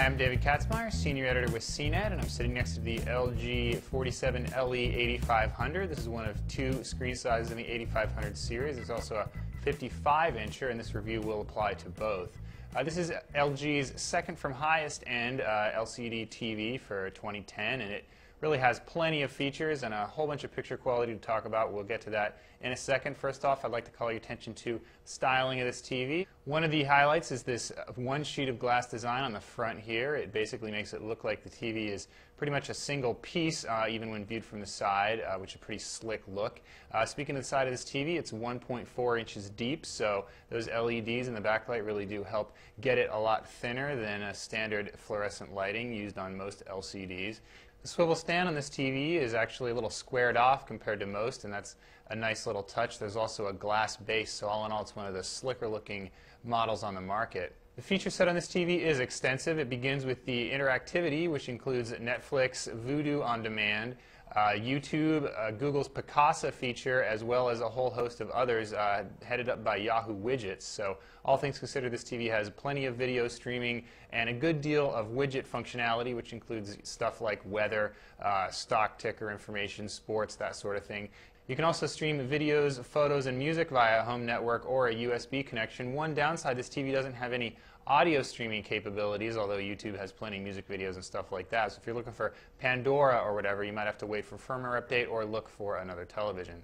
Hi, I'm David Katzmeyer, Senior Editor with CNET, and I'm sitting next to the LG 47le8500. This is one of two screen sizes in the 8500 series. There's also a 55-incher, and this review will apply to both. This is LG's second from highest end LCD TV for 2010, and it really has plenty of features and a whole bunch of picture quality to talk about. We'll get to that in a second. First off, I'd like to call your attention to styling of this TV. One of the highlights is this one sheet of glass design on the front here. It basically makes it look like the TV is pretty much a single piece, even when viewed from the side, which is a pretty slick look. Speaking of the side of this TV, it's 1.4 inches deep, so those LEDs in the backlight really do help get it a lot thinner than a standard fluorescent lighting used on most LCDs. The swivel stand on this TV is actually a little squared off compared to most, and that's a nice little touch. There's also a glass base, so all in all, it's one of the slicker looking models on the market. The feature set on this TV is extensive. It begins with the interactivity, which includes Netflix, Vudu on demand, YouTube, Google's Picasa feature, as well as a whole host of others headed up by Yahoo Widgets. So all things considered, this TV has plenty of video streaming and a good deal of widget functionality, which includes stuff like weather, stock ticker information, sports, that sort of thing. You can also stream videos, photos, and music via a home network or a USB connection. One downside, this TV doesn't have any audio streaming capabilities, although YouTube has plenty of music videos and stuff like that. So if you're looking for Pandora or whatever, you might have to wait for firmware update or look for another television.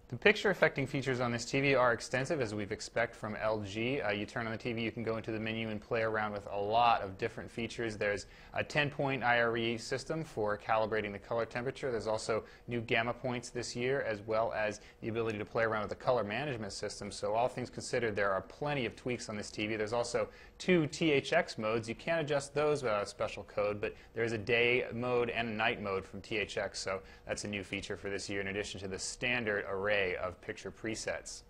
The picture affecting features on this TV are extensive, as we'd expect from LG. You turn on the TV, you can go into the menu and play around with a lot of different features. There's a 10-point IRE system for calibrating the color temperature. There's also new gamma points this year, as well as the ability to play around with the color management system. So all things considered, there are plenty of tweaks on this TV. There's also two THX modes. You can't adjust those without a special code, but there's a day mode and a night mode from THX, so that's a new feature for this year in addition to the standard array of picture presets.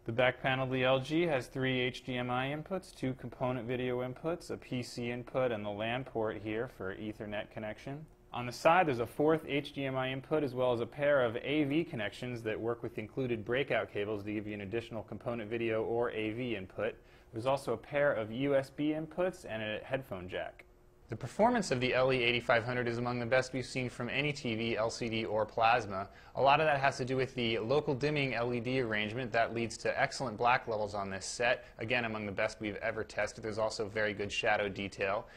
The back panel of the LG has three HDMI inputs, two component video inputs, a PC input, and the LAN port here for Ethernet connection. On the side, there's a fourth HDMI input as well as a pair of AV connections that work with included breakout cables to give you an additional component video or AV input. There's also a pair of USB inputs and a headphone jack. The performance of the LE8500 is among the best we've seen from any TV, LCD, or plasma. A lot of that has to do with the local dimming LED arrangement that leads to excellent black levels on this set. Again, among the best we've ever tested. There's also very good shadow detail.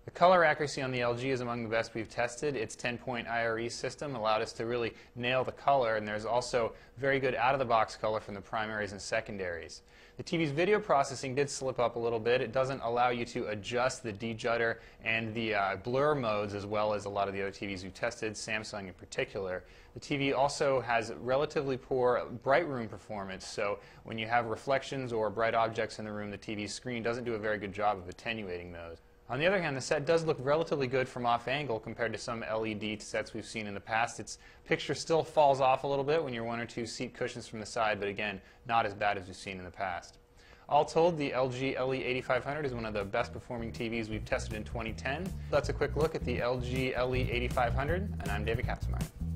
The color accuracy on the LG is among the best we've tested. Its 10-point IRE system allowed us to really nail the color, and there's also very good out-of-the-box color from the primaries and secondaries. The TV's video processing did slip up a little bit. It doesn't allow you to adjust the de-judder and the blur modes as well as a lot of the other TVs we've tested, Samsung in particular. The TV also has relatively poor bright room performance, so when you have reflections or bright objects in the room, the TV's screen doesn't do a very good job of attenuating those. On the other hand, the set does look relatively good from off-angle compared to some LED sets we've seen in the past. Its picture still falls off a little bit when you're one or two seat cushions from the side, but again, not as bad as we've seen in the past. All told, the LG LE8500 is one of the best performing TVs we've tested in 2010. That's a quick look at the LG LE8500, and I'm David Katzmeyer.